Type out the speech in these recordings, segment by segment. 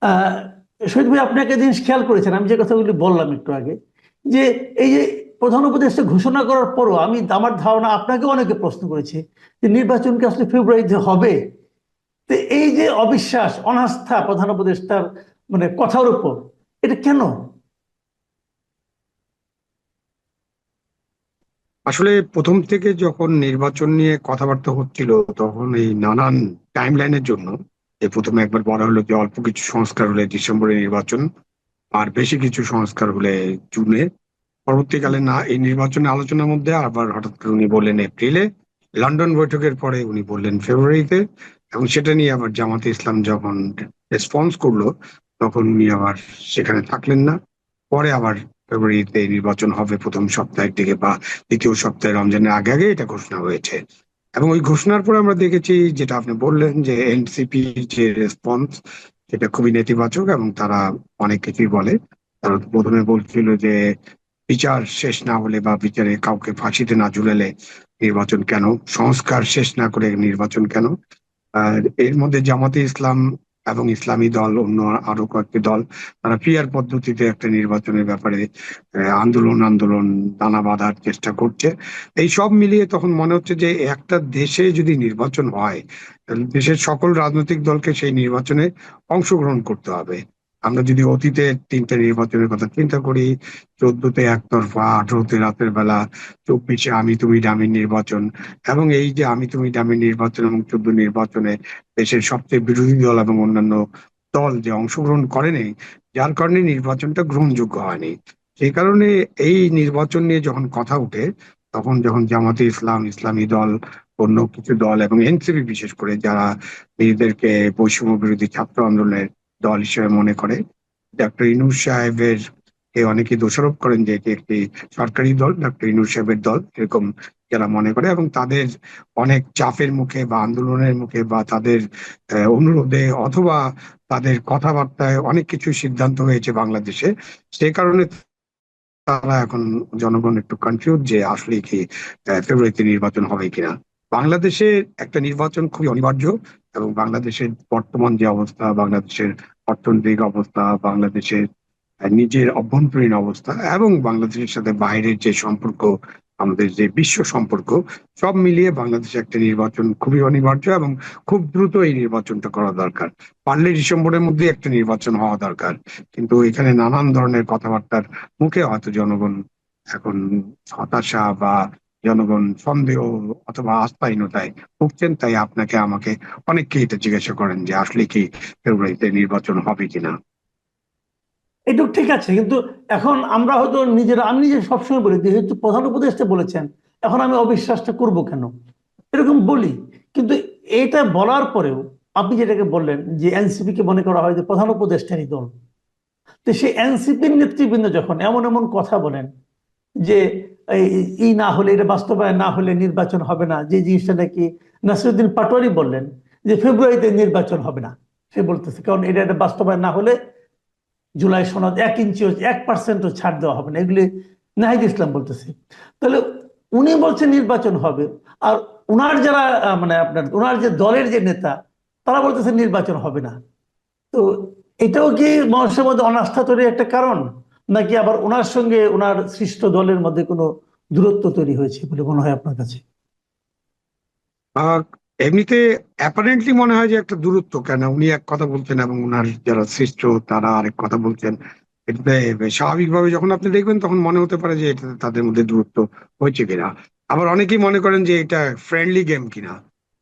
আহ শহীদ ভাই, আপনি একটা জিনিস খেয়াল করেছেন, আমি যে কথাগুলি বললাম একটু আগে, যে এই যে প্রধান উপদেষ্টা ঘোষণা করার পরও আমার ধারণা আপনাকে অনেকে প্রশ্ন করেছে যে নির্বাচন কি আসলে ফেব্রুয়ারিতে হবে। তো এই যে অবিশ্বাস, অনাস্থা প্রধান উপদেষ্টার মানে কথার উপর, এটা কেন? আসলে প্রথম থেকে যখন নির্বাচন নিয়ে কথাবার্তা হচ্ছিল, তখন এই নানান টাইমলাইনের জন্য প্রথমে একবার বলা হলো যে অল্প কিছু সংস্কার হলে ডিসেম্বরে নির্বাচন, আর বেশি কিছু সংস্কার হলে জুনে। পরবর্তীকালে না, এই নির্বাচনের আলোচনার মধ্যে আবার হঠাৎ করে উনি বললেন এপ্রিলে, লন্ডন বৈঠকের পরে উনি বললেন ফেব্রুয়ারিতে। এবং সেটা নিয়ে আবার জামাতে ইসলাম যখন রেসপন্স করলো, তখন উনি আবার সেখানে থাকলেন না। পরে আবার ফেব্রুয়ারিতে নির্বাচন হবে প্রথম সপ্তাহের দিকে বা দ্বিতীয় সপ্তাহে, রমজানের আগে আগে এটা ঘোষণা হয়েছে। এবং ওই ঘোষণার পরে আমরা দেখেছি, যেটা আপনি বললেন, যে এনসিপি যে রেসপন্স, সেটা খুবই নেতিবাচক। এবং তারা অনেক কিছুই বলে। তারা প্রথমে বলছিল যে বিচার শেষ না হলে বা বিচারে কাউকে ফাঁসিতে না ঝুলালে নির্বাচন কেন, সংস্কার শেষ না করে নির্বাচন কেন। আর এর মধ্যে জামাতে ইসলাম এবং ইসলামী দল, অন্য আরো কয়েকটি দল, তারা পিয়ার পদ্ধতিতে একটা নির্বাচনের ব্যাপারে আন্দোলন আন্দোলন দানা বাঁধার চেষ্টা করছে। এই সব মিলিয়ে তখন মনে হচ্ছে যে একটা দেশে যদি নির্বাচন হয়, তাহলে দেশের সকল রাজনৈতিক দলকে সেই নির্বাচনে অংশগ্রহণ করতে হবে। আমরা যদি অতীতের তিনটা নির্বাচনের কথা চিন্তা করি, 14তে একতরফা, 18তে রাতের বেলা, 24-এ আমি তুমি ডামি নির্বাচন, এবং এই যে আমি তুমি ডামি নির্বাচন এবং 14 নির্বাচনে দেশের সবচেয়ে বিরোধী দল এবং অন্যান্য দল যে অংশগ্রহণ করেনি, যার কারণে নির্বাচনটা গ্রহণযোগ্য হয়নি। সেই কারণে এই নির্বাচন নিয়ে যখন কথা উঠে, তখন যখন জামাতে ইসলাম, ইসলামী দল, অন্য কিছু দল এবং এনসিপি বিশেষ করে, যারা নিজেদেরকে বৈষম্য বিরোধী ছাত্র আন্দোলনের দল হিসেবে মনে করে, ডক্টর ইনুস সাহেবের কে অনেকে দোষারোপ করেন যে এটি একটি সরকারি দল, ডক্টর ইনুস সাহেবের দল, এরকম যারা মনে করে। এবং তাদের অনেক চাপের মুখে বা আন্দোলনের মুখে বা তাদের অনুরোধে অথবা তাদের কথাবার্তায় অনেক কিছু সিদ্ধান্ত হয়েছে বাংলাদেশে। সেই কারণে তারা এখন, জনগণ একটু কনফিউজ যে আসলে কি ফেব্রুয়ারিতে নির্বাচন হবে কিনা। বাংলাদেশে একটা নির্বাচন খুবই অনিবার্য। এবং বাংলাদেশের বর্তমান যে অবস্থা, বাংলাদেশের অর্থনৈতিক অবস্থা, বাংলাদেশের নিজের অভ্যন্তরীণ অবস্থা এবং বাংলাদেশের সাথে বাইরের যে সম্পর্ক, আমাদের যে বিশ্ব সম্পর্ক, সব মিলিয়ে বাংলাদেশে একটা নির্বাচন খুবই অনিবার্য। এবং খুব দ্রুত এই নির্বাচনটা করা দরকার। পারলে ডিসেম্বরের মধ্যে একটা নির্বাচন হওয়া দরকার। কিন্তু এখানে নানান ধরনের কথাবার্তার মুখে হয়তো জনগণ এখন হতাশা বা জনগণ সন্দেহ অথবা আস্থাহীনতায় ভুগছেন। তাই আপনাকে আমাকে অনেককেই এটা জিজ্ঞাসা করেন যে আসলে কি ফেব্রুয়ারিতে নির্বাচন হবে কিনা। এটুকু ঠিক আছে, কিন্তু এখন আমরা হয়তো আমি নিজে সবসময় বলি, যেহেতু প্রধান উপদেষ্টা বলেছেন, এখন আমি অবিশ্বাসটা করব কেন, এরকম বলি। কিন্তু এটা বলার পরেও আপনি যেটাকে বললেন যে এনসিপি কে মনে করা হয় যে প্রধান উপদেষ্টারই দল, তো সেই এনসিপির নেতৃবৃন্দ যখন এমন এমন কথা বলেন যে এই ই না হলে, এটা বাস্তবায়ন না হলে নির্বাচন হবে না, যে জিনিসটা নাকি নাসিরুদ্দিন পাটোয়ারি বললেন যে ফেব্রুয়ারিতে নির্বাচন হবে না, সে বলতেছে কারণ এটা বাস্তবায়ন না হলে জুলাই সনদ 1 ইঞ্চিও 1%ও ছাড় দেওয়া হবে না, এগুলি নাহিদ ইসলাম বলতেছে। তাহলে উনি বলছেন নির্বাচন হবে, আর উনার যারা মানে আপনার উনার যে দলের যে নেতা, তারা বলতেছে নির্বাচন হবে না। তো এটাও কি মানুষের মধ্যে অনাস্থা তৈরির একটা কারণ, নাকি আবার ওনার সঙ্গে ওনার সৃষ্ট দলের মধ্যে কোনো দূরত্ব তৈরি হয়েছে বলে মনে হয় আপনার কাছে? আহ এমনিতে অ্যাপারেন্টলি মনে হয় যে একটা দূরত্ব, কেন উনি এক কথা বলছেন এবং উনার যারা শিষ্য তারা আরেক কথা বলছেন। এটাতে স্বাভাবিকভাবে যখন আপনি দেখবেন, তখন মনে হতে পারে যে এটা তাদের মধ্যে দূরত্ব হয়েছে কিনা। আবার অনেকেই মনে করেন যে এটা ফ্রেন্ডলি গেম কিনা,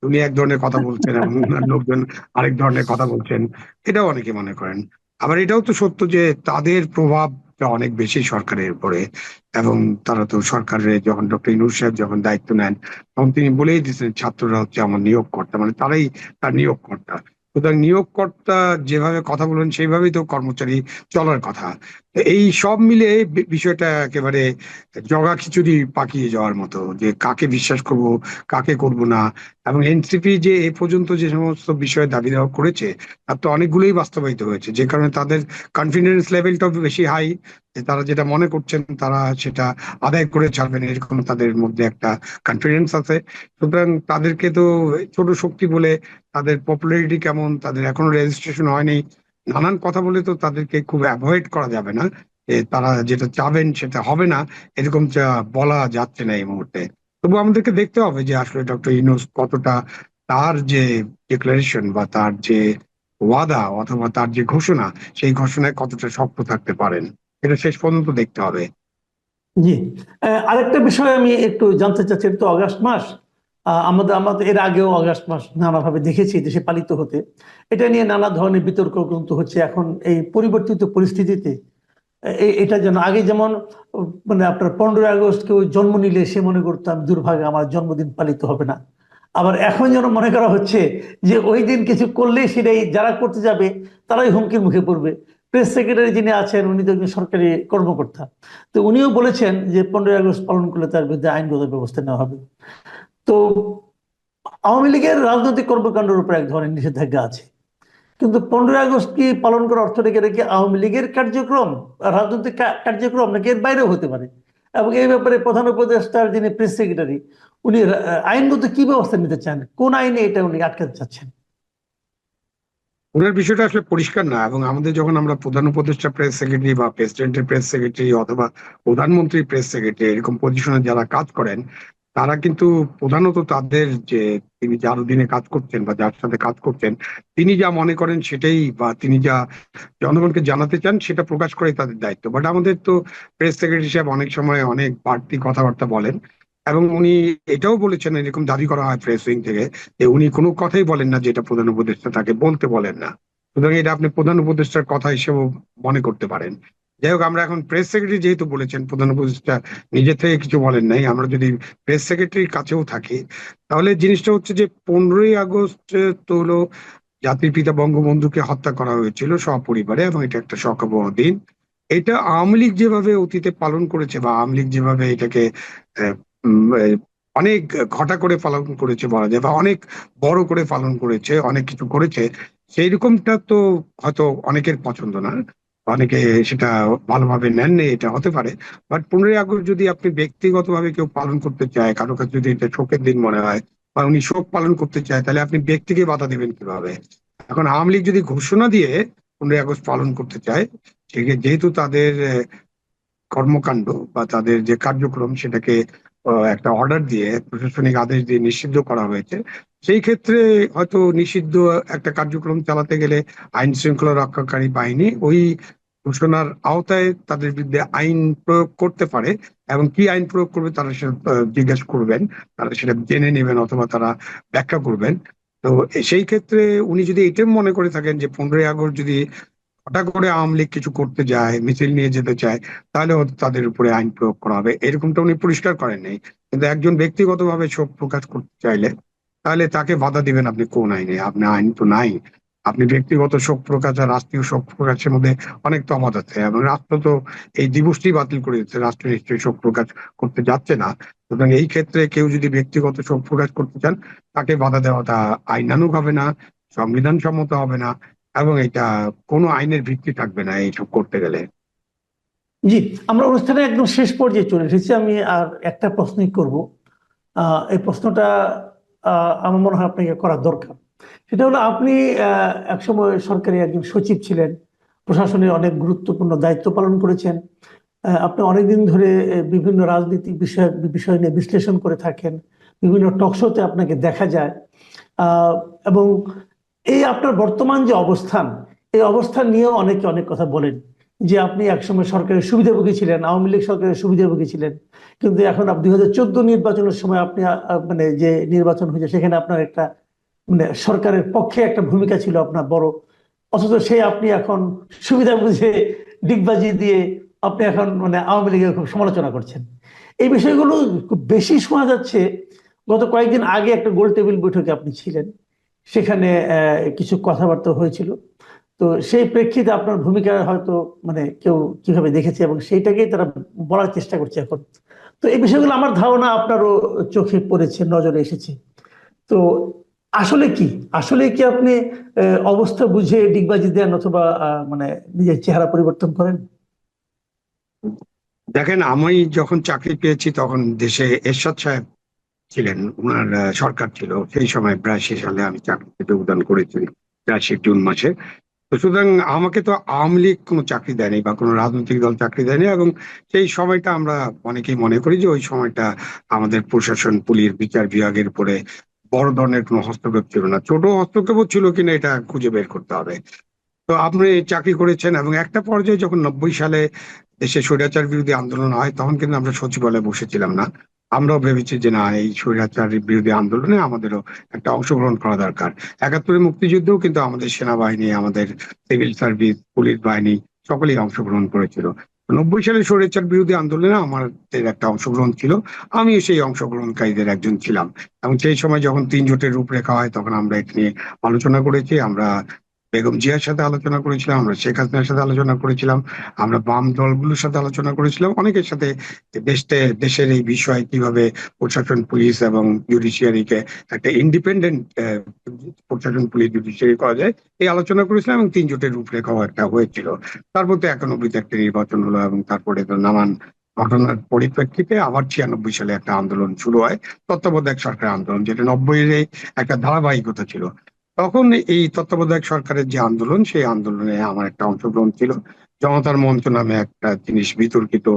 উনি এক ধরনের কথা বলছেন এবং উনার লোকজন আরেক ধরনের কথা বলছেন। এটাও অনেকে মনে করেন। আবার এটাও তো সত্য যে তাদের প্রভাবটা অনেক বেশি সরকারের উপরে। এবং তারা তো সরকারের, যখন ডক্টর ইউনূস সাহেব যখন দায়িত্ব নেন, তখন তিনি বলেই দিয়েছেন ছাত্ররা হচ্ছে আমার নিয়োগকর্তা, মানে তারাই তার নিয়োগকর্তা। সুতরাং নিয়োগকর্তা যেভাবে কথা বলেন সেইভাবেই তো কর্মচারী চলার কথা। তো এই সব মিলে বিষয়টা একেবারে জগা খিচুড়ি পাকিয়ে যাওয়ার মতো, যে কাকে বিশ্বাস করব, কাকে করব না। এবং এনসিপি যে এ পর্যন্ত যে সমস্ত বিষয়ে দাবি দেওয়া করেছে, তার তো অনেকগুলোই বাস্তবায়িত হয়েছে, যে কারণে তাদের কনফিডেন্স লেভেলটাও বেশি হাই, যে তারা যেটা মনে করছেন তারা সেটা আদায় করে ছাড়বেন, এরকম তাদের মধ্যে একটা কনফিডেন্স আছে। সুতরাং তাদেরকে তো ছোট শক্তি বলে, তাদের পপুলারিটি কেমন, তাদের এখনো রেজিস্ট্রেশন হয়নি, নানান কথা বলে তো তাদেরকে খুব অ্যাভয়েড করা যাবে না। তারা যেটা চাবেন সেটা হবে না, এরকম বলা যাচ্ছে না এই মুহূর্তে। তবু আমাদেরকে দেখতে হবে যে আসলে ডক্টর ইউনূস কতটা তার যে ডিক্লারেশন বা তার যে ওয়াদা অথবা তার যে ঘোষণা, সেই ঘোষণায় কতটা শক্ত থাকতে পারেন, এটা শেষ পর্যন্ত দেখতে হবে। জি। আরেকটা বিষয় আমি একটু জানতে চাচ্ছি, এটা তো অগাস্ট মাস। আমাদের আমাদের এর আগেও অগাস্ট মাস নানাভাবে দেখেছি দেশে পালিত হতে। এটা নিয়ে নানা ধরনের বিতর্ক কিন্তু হচ্ছে এখন এই পরিবর্তিত পরিস্থিতিতে। এটা যেন আগে যেমন মানে আপনার 15ই আগস্ট কেউ জন্ম নিলে সে মনে করতাম দুর্ভাগ্য, আমার জন্মদিন পালিত হবে না। আবার এখন যেন মনে করা হচ্ছে যে ওই দিন কিছু করলেই সেটাই যারা করতে যাবে তারাই হুমকির মুখে পড়বে। প্রেস সেক্রেটারি যিনি আছেন উনি তো একজন সরকারি কর্মকর্তা, তো উনিও বলেছেন যে 15ই আগস্ট পালন করলে তার বিরুদ্ধে আইনগত ব্যবস্থা নেওয়া হবে। তো আওয়ামী লীগের রাজনৈতিক কর্মকাণ্ডের উপর এক ধরনের নিষেধাজ্ঞা আছে, কিন্তু 15ই আগস্ট কি পালন করার অর্থ রেখে আওয়ামী লীগের কার্যক্রম, রাজনৈতিক কার্যক্রম নাকি এর বাইরেও হতে পারে? এবং এই ব্যাপারে প্রধান উপদেষ্টার যিনি প্রেস সেক্রেটারি উনি আইনগত কি ব্যবস্থা নিতে চান, কোন আইনে এটা উনি আটকাতে চাচ্ছেন? ওনার বিষয়টা আসলে পরিষ্কার না, এবং আমাদের যখন আমরা প্রধান উপদেষ্টা প্রেস সেক্রেটারি বা প্রেসিডেন্টের প্রেস সেক্রেটারি অথবা প্রধানমন্ত্রী প্রেস সেক্রেটারি এরকম পজিশনে যারা কাজ করেন, তারা কিন্তু প্রধানত তাদের যে তিনি যার অধীনে কাজ করছেন বা যার সাথে কাজ করছেন, তিনি যা মনে করেন সেটাই বা তিনি যা জনগণকে জানাতে চান সেটা প্রকাশ করাই তাদের দায়িত্ব। বাট আমাদের তো প্রেস সেক্রেটারি সাহেব অনেক সময় অনেক বাড়তি কথাবার্তা বলেন, এবং উনি এটাও বলেছেন, এরকম দাবি করা হয় প্রেস উইং থেকে, যে উনি কোনো কথাই বলেন না যেটা প্রধান উপদেষ্টা তাকে বলতে বলেন না। সুতরাং এটা আপনি প্রধান উপদেষ্টার কথা হিসেবে মনে করতে পারেন। যাই হোক, আমরা এখন প্রেস সেক্রেটারি যেহেতু বলেছেন, প্রধান উপদেষ্টা নিজে থেকে কিছু বলেন নাই, আমরা যদি প্রেস সেক্রেটারির কাছেও থাকি, তাহলে জিনিসটা হচ্ছে যে 15ই আগস্ট তো হলো জাতির পিতা বঙ্গবন্ধুকে হত্যা করা হয়েছিল সপরিবারে, এবং এটা একটা শোকাবহ দিন। এটা আওয়ামী লীগ যেভাবে অতীতে পালন করেছে বা আওয়ামী লীগ যেভাবে এটাকে আহ, অনেক ঘটা করে পালন করেছে বলা যায়, বা অনেক বড় করে পালন করেছে, অনেক কিছু করেছে, সেই রকমটা তো হয়তো অনেকের পছন্দ না, অনেকে সেটা ভালোভাবে নেননি, এটা হতে পারে। বাট 15ই আগস্ট যদি আপনি ব্যক্তিগতভাবে কেউ পালন করতে চায়, কারো কাছে যদি এটা শোকের দিন মনে হয় বা উনি শোক পালন করতে চায়, তাহলে আপনি ব্যক্তিকে বাধা দিবেন কিভাবে? এখন আওয়ামী লীগ যদি ঘোষণা দিয়ে 15ই আগস্ট পালন করতে চায়, যেহেতু তাদের কর্মকাণ্ড বা তাদের যে কার্যক্রম সেটাকে একটা অর্ডার দিয়ে, প্রশাসনিক আদেশ দিয়ে নিষিদ্ধ করা হয়েছে, সেই ক্ষেত্রে হয়তো নিষিদ্ধ একটা কার্যক্রম চালাতে গেলে আইন শৃঙ্খলা রক্ষাকারী বাহিনী ওই ঘোষণার আওতায় তাদের বিরুদ্ধে আইন প্রয়োগ করতে পারে। এবং কি আইন প্রয়োগ করবে তারা সেটা জিজ্ঞেস করবেন, তারা সেটা জেনে নেবেন অথবা তারা ব্যাখ্যা করবেন। তো সেই ক্ষেত্রে উনি যদি এটা মনে করে থাকেন যে 15ই আগস্ট যদি হঠাৎ করে আওয়ামী লীগ কিছু করতে যায়, মিছিল নিয়ে যেতে চায়, তাহলে হয়তো তাদের উপরে আইন প্রয়োগ করা হবে, এরকমটা উনি পরিষ্কার করেন নাই। কিন্তু একজন ব্যক্তিগতভাবে শোক প্রকাশ করতে চাইলে তাহলে তাকে বাধা দিবেন আপনি কোন আইনে? আপনার আইন তো নাই। আপনি ব্যক্তিগত শোক প্রকাশ আর রাষ্ট্রীয় শোক প্রকাশের মধ্যে অনেক তফাৎ আছে, এবং রাষ্ট্র তো এই দিবসটি বাতিল করে দিচ্ছে, রাষ্ট্র নিশ্চয়ই শোক প্রকাশ করতে যাচ্ছে না। সুতরাং এই ক্ষেত্রে কেউ যদি ব্যক্তিগত শোক প্রকাশ করতে চান, তাকে বাধা দেওয়াটা আইনানুগ হবে না, সংবিধান সম্মত হবে না, এবং এটা কোনো আইনের ভিত্তি থাকবে না এইসব করতে গেলে। জি। আমরা অনুষ্ঠানে একদম শেষ পর্যায়ে চলে এসেছি, আমি আর একটা প্রশ্নই করব। এই প্রশ্নটা আমার মনে হয় আপনাকে করা দরকার। সেটা হলো, আপনি একসময় সরকারি একজন সচিব ছিলেন, প্রশাসনের অনেক গুরুত্বপূর্ণ দায়িত্ব পালন করেছেন। আপনি অনেকদিন ধরে বিভিন্ন রাজনীতি বিষয় নিয়ে বিশ্লেষণ করে থাকেন, বিভিন্ন টকশোতে আপনাকে দেখা যায়। আহ, এবং এই আপনার বর্তমান যে অবস্থান, এই অবস্থান নিয়েও অনেকে অনেক কথা বলেন, যে আপনি একসময় সরকারের সুবিধাভোগী ছিলেন, আওয়ামী লীগ সরকারের সুবিধাভোগী ছিলেন, কিন্তু এখন 2014 নির্বাচনের সময় আপনি মানে যে নির্বাচন হয়েছে সেখানে আপনার একটা মানে সরকারের পক্ষে একটা ভূমিকা ছিল আপনার বড়, অথচ সেই আপনি এখন সুবিধা বুঝে ডিগবাজি দিয়ে আপনি এখন মানে আওয়ামী লীগের খুব সমালোচনা করছেন। এই বিষয়গুলো খুব বেশি শোনা যাচ্ছে। গত কয়েকদিন আগে একটা গোল টেবিল বৈঠকে আপনি ছিলেন, সেখানে কিছু কথাবার্তা হয়েছিল। তো সেই প্রেক্ষিতে আপনার ভূমিকা হয়তো মানে কেউ কিভাবে দেখেছে এবং সেইটাকেই তারা বলার চেষ্টা করছে এখন। তো এই বিষয়গুলো আমার ধারণা আপনারও চোখে পড়েছে, নজরে এসেছে। তো আসলে কি, আসলে কি আপনি অবস্থা বুঝে ডিগবাজি দেন অথবা মানে নিজের চেহারা পরিবর্তন করেন? দেখেন, আমি যখন চাকরি পেয়েছি তখন দেশে এরশাদ সাহেব ছিলেন, ওনার সরকার ছিল সেই সময়। 82 সালে আমি চাকরিতে যোগদান করেছি, 82 জুন মাসে। তো সুতরাং আমাকে তো আওয়ামী লীগ কোনো চাকরি দেয়নি বা কোনো রাজনৈতিক দল চাকরি দেয়নি, এবং সেই সময়টা আমরা অনেকেই মনে করি যে ওই সময়টা আমাদের প্রশাসন, পুলিশ, বিচার বিভাগের উপরে বড় ধরনের কোনো হস্তক্ষেপ ছিল না। ছোট হস্তক্ষেপও ছিল কিনা এটা খুঁজে বের করতে হবে। তো আপনি চাকরি করেছেন, এবং একটা পর্যায়ে যখন 90 সালে দেশে স্বৈরাচার বিরোধী আন্দোলন হয় তখন কিন্তু আমরা সচিবালয়ে বসেছিলাম না। আমরাও ভেবেছি যে না, এই স্বৈরাচার বিরোধী আন্দোলনে আমাদেরও একটা অংশগ্রহণ করা দরকার। 71 মুক্তিযুদ্ধেও কিন্তু আমাদের সেনাবাহিনী, আমাদের সিভিল সার্ভিস, পুলিশ বাহিনী সকলেই অংশগ্রহণ করেছিল। 90 সালে স্বৈরাচার বিরোধী আন্দোলনে আমাদের একটা অংশগ্রহণ ছিল, আমিও সেই অংশগ্রহণকারীদের একজন ছিলাম। এবং সেই সময় যখন 3 জোটের রূপরেখা হয় তখন আমরা এটা নিয়ে আলোচনা করেছি। আমরা বেগম জিয়ার সাথে আলোচনা করেছিলাম, আমরা শেখ হাসিনার সাথে আলোচনা করেছিলাম, আমরা বাম দলগুলোর সাথে আলোচনা করেছিলাম, অনেকের সাথে দেশের এই বিষয়ে কিভাবে প্রশাসন, পুলিশ এবং জুডিশিয়ারিকে একটা ইন্ডিপেন্ডেন্ট প্রশাসন, পুলিশ, জুডিশিয়ারি করা যায়, এই আলোচনা করেছিলাম। এবং 3 জোটের রূপরেখাও একটা হয়েছিল। তারপর তো 91-তে একটা নির্বাচন হলো, এবং তারপরে তো নানান ঘটনার পরিপ্রেক্ষিতে আবার 96 সালে একটা আন্দোলন শুরু হয়, তত্ত্বাবধায়ক সরকার আন্দোলন, যেটা 90-এর একটা ধারাবাহিকতা ছিল। তখন এই তত্ত্বাবধায়ক সরকারের যে আন্দোলন, সেই আন্দোলনে আমার একটা অংশগ্রহণ ছিল। জনতার মঞ্চ নামে একটা জিনিস বিতর্কিত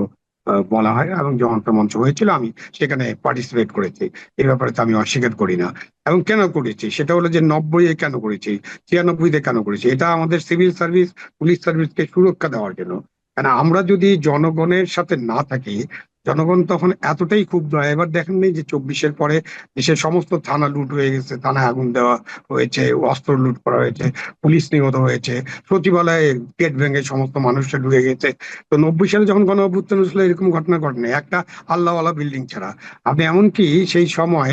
বলা হয়, এবং জনতার মঞ্চ হয়েছিল, আমি সেখানে পার্টিসিপেট করেছি। এই ব্যাপারে তো আমি অস্বীকার করি না। এবং কেন করেছি সেটা হলো যে 90-এ কেন করেছি, 96-তে কেন করেছি, এটা আমাদের সিভিল সার্ভিস, পুলিশ সার্ভিসকে সুরক্ষা দেওয়ার জন্য। কারণ আমরা যদি জনগণের সাথে না থাকি, জনগণ তখন এতটাই ক্ষুব্ধ হয়। এবার দেখেন নেই যে 24-এর পরে দেশের সমস্ত থানা লুট হয়ে গেছে, থানায় আগুন দেওয়া হয়েছে, অস্ত্র লুট করা হয়েছে, পুলিশ নিহত হয়েছে, সচিবালয়ে গেট ভেঙে সমস্ত মানুষরা ঢুকে গেছে। তো 90 সালে যখন গণ অভ্যুত্থান হয়েছিল এরকম ঘটনা ঘটেনি, একটা আল্লাহওয়ালা বিল্ডিং ছাড়া। আপনি এমনকি সেই সময়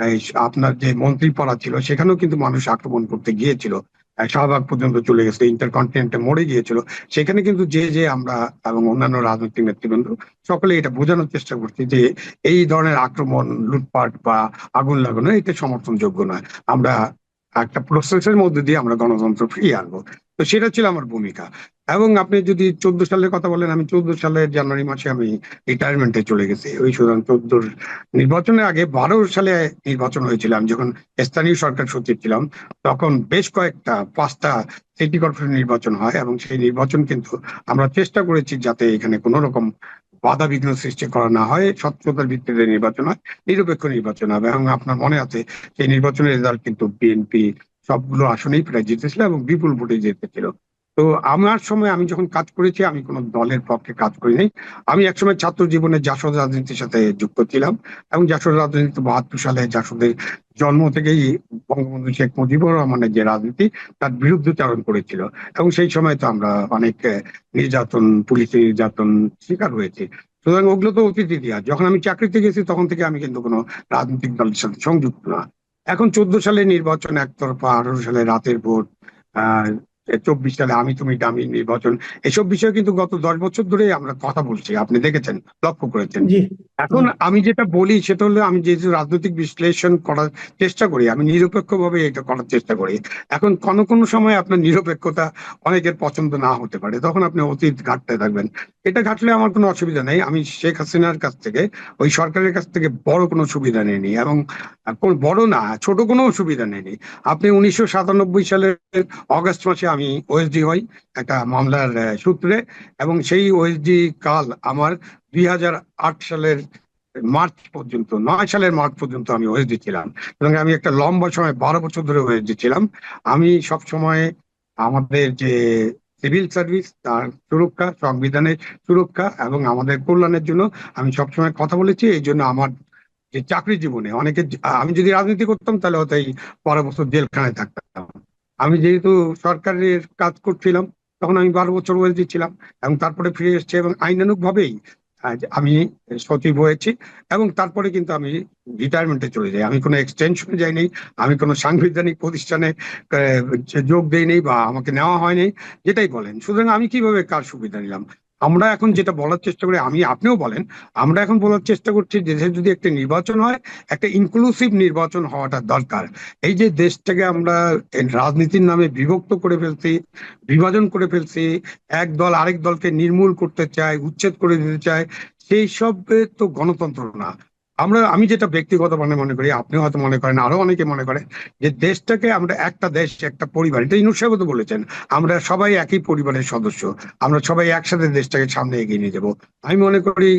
এই আপনার যে মন্ত্রীপাড়া ছিল সেখানেও কিন্তু মানুষ আক্রমণ করতে গিয়েছিল। শাহবাগ পর্যন্ত চলে গেছে, ইন্টারকন্টিনেন্টে মরে গিয়েছিল। সেখানে কিন্তু যে আমরা এবং অন্যান্য রাজনৈতিক নেতৃবৃন্দ সকলে এটা বোঝানোর চেষ্টা করছি যে এই ধরনের আক্রমণ, লুটপাট বা আগুন লাগানো এটা সমর্থনযোগ্য নয়। আমরা একটা প্রসেসের মধ্যে দিয়ে আমরা গণতন্ত্র ফিরিয়ে আনবো। তো সেটা ছিল আমার ভূমিকা। এবং আপনি যদি 14 সালের কথা বলেন, আমি 14 সালের জানুয়ারি মাসে আমি রিটায়ারমেন্টে চলে গেছি। ওই সুতরাং 14 নির্বাচনের আগে 12 সালে নির্বাচন হয়েছিল, আমি যখন স্থানীয় সরকার সচিব ছিলাম। তখন বেশ কয়েকটা, 5টা সিটি কর্পোরেশন নির্বাচন হয়, এবং সেই নির্বাচন কিন্তু আমরা চেষ্টা করেছি যাতে এখানে কোনো রকম বাধা বিঘ্ন সৃষ্টি করা না হয়, স্বচ্ছতার ভিত্তিতে নির্বাচন হয়, নিরপেক্ষ নির্বাচন হবে। এবং আপনার মনে আছে সেই নির্বাচনের রেজাল্ট কিন্তু বিএনপি সবগুলো আসনেই প্রায় জিতেছিল এবং বিপুল ভোটে জিতেছিল। তো আমার সময় আমি যখন কাজ করেছি আমি কোনো দলের পক্ষে কাজ করিনি। আমি একসময় ছাত্র জীবনে জাসদ রাজনীতির সাথে যুক্ত ছিলাম, এবং জাসদ রাজনীতি 72 সালে জাসদের জন্ম থেকেই বঙ্গবন্ধু শেখ মুজিবুর রহমানের যে রাজনীতি তার বিরুদ্ধচারণ করেছিল। এবং সেই সময় তো আমরা অনেক নির্যাতন, পুলিশি নির্যাতন শিকার হয়েছি। সুতরাং ওগুলো তো অতীত ইতিহাস। যখন আমি চাকরিতে গেছি তখন থেকে আমি কিন্তু কোনো রাজনৈতিক দলের সাথে সংযুক্ত না। এখন 14 সালে নির্বাচন একতরফা, 18 সালে রাতের ভোট, আহ 24 সালে আমি তুমি দামি নির্বাচন, এসব বিষয়ে কিন্তু গত 10 বছর ধরে আমরা কথা বলছি, আপনি দেখেছেন, লক্ষ্য করেছেন। জি। এখন আমি যেটা বলি সেটা হলো, আমি যেহেতু রাজনৈতিক বিশ্লেষণ করার চেষ্টা করি, আমি নিরপেক্ষভাবে এটা করার চেষ্টা করি। এখন কোনো কোনো সময় আপনার নিরপেক্ষতা অনেকের পছন্দ না হতে পারে, তখন আপনি অতীত ঘাটতে থাকবেন। এটা ঘাটলে আমার কোনো অসুবিধা নেই। আমি শেখ হাসিনার কাছ থেকে, ওই সরকারের কাছ থেকে বড় কোনো সুবিধা নেইনি, এবং কোন বড় না ছোট কোনো সুবিধা নেইনি। আপনি 1997 সালের অগাস্ট মাসে আমি ওএসডি হই একটা মামলার সূত্রে, এবং সেই ওএসডি কাল আমার 2008 সালের মার্চ পর্যন্ত, 9 সালের মার্চ পর্যন্ত আমি ওএসডি ছিলাম। এবং আমি একটা লম্বা সময় 12 বছর ধরে ওএসডি ছিলাম। আমি সব সময় আমাদের যে সিভিল সার্ভিস, তার সুরক্ষা, সংবিধানের সুরক্ষা এবং আমাদের কল্যাণের জন্য আমি সবসময় কথা বলেছি। এই জন্য আমার যে চাকরি জীবনে অনেকে, আমি যদি রাজনীতি করতাম তাহলে হয়তো এই 12 বছর জেলখানায় থাকতাম। আমি যেহেতু সরকারের কাজ করছিলাম তখন আমি 12 বছর ওএসডি ছিলাম, এবং তারপরে ফিরে এসেছি, এবং আইনানুগ ভাবেই আমি সচিব হয়েছি। এবং তারপরে কিন্তু আমি রিটায়ারমেন্টে চলে যাই, আমি কোনো এক্সটেনশনে যাইনি, আমি কোনো সাংবিধানিক প্রতিষ্ঠানে যোগ দেইনি বা আমাকে নেওয়া হয়নি, যেটাই বলেন। সুতরাং আমি কিভাবে কার সুবিধা নিলাম? আমরা এখন যেটা বলার চেষ্টা করি, আমি আপনিও বলেন, আমরা এখন বলার চেষ্টা করছি দেশে যদি একটা নির্বাচন হয়, একটা ইনক্লুসিভ নির্বাচন হওয়াটা দরকার। এই যে দেশটাকে আমরা রাজনীতির নামে বিভক্ত করে ফেলছি, বিভাজন করে ফেলছি, এক দল আরেক দলকে নির্মূল করতে চায়, উচ্ছেদ করে দিতে চায়, সেই সব তো গণতন্ত্র না। আমি যেটা ব্যক্তিগত মনে করি, আপনি হয়তো মনে করেন, আরো অনেকে মনে করে, যে দেশটাকে আমরা একটা দেশ একটা পরিবার, এটা ইউনূস সাহেব তো বলেছেন, আমরা সবাই একই পরিবারের সদস্য, আমরা সবাই একসাথে দেশটাকে সামনে এগিয়ে নিয়ে যাব। আমি মনে করি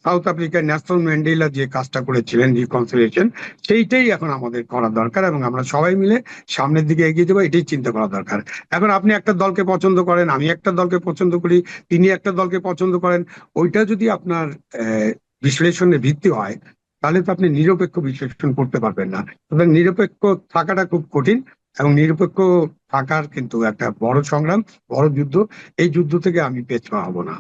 সাউথ আফ্রিকার ন্যালসন ম্যান্ডেলা যে কাজটা করেছিলেন, রিকনসিলিয়েশন, সেইটাই এখন আমাদের করা দরকার, এবং আমরা সবাই মিলে সামনের দিকে এগিয়ে যাবো, এটাই চিন্তা করা দরকার। এখন আপনি একটা দলকে পছন্দ করেন, আমি একটা দলকে পছন্দ করি, তিনি একটা দলকে পছন্দ করেন, ওইটা যদি আপনার বিশ্লেষণের ভিত্তি হয়, তাহলে তো আপনি নিরপেক্ষ বিশ্লেষণ করতে পারবেন না। সুতরাং নিরপেক্ষ থাকাটা খুব কঠিন, এবং নিরপেক্ষ থাকার কিন্তু একটা বড় সংগ্রাম, বড় যুদ্ধ। এই যুদ্ধ থেকে আমি পেছপা হব না।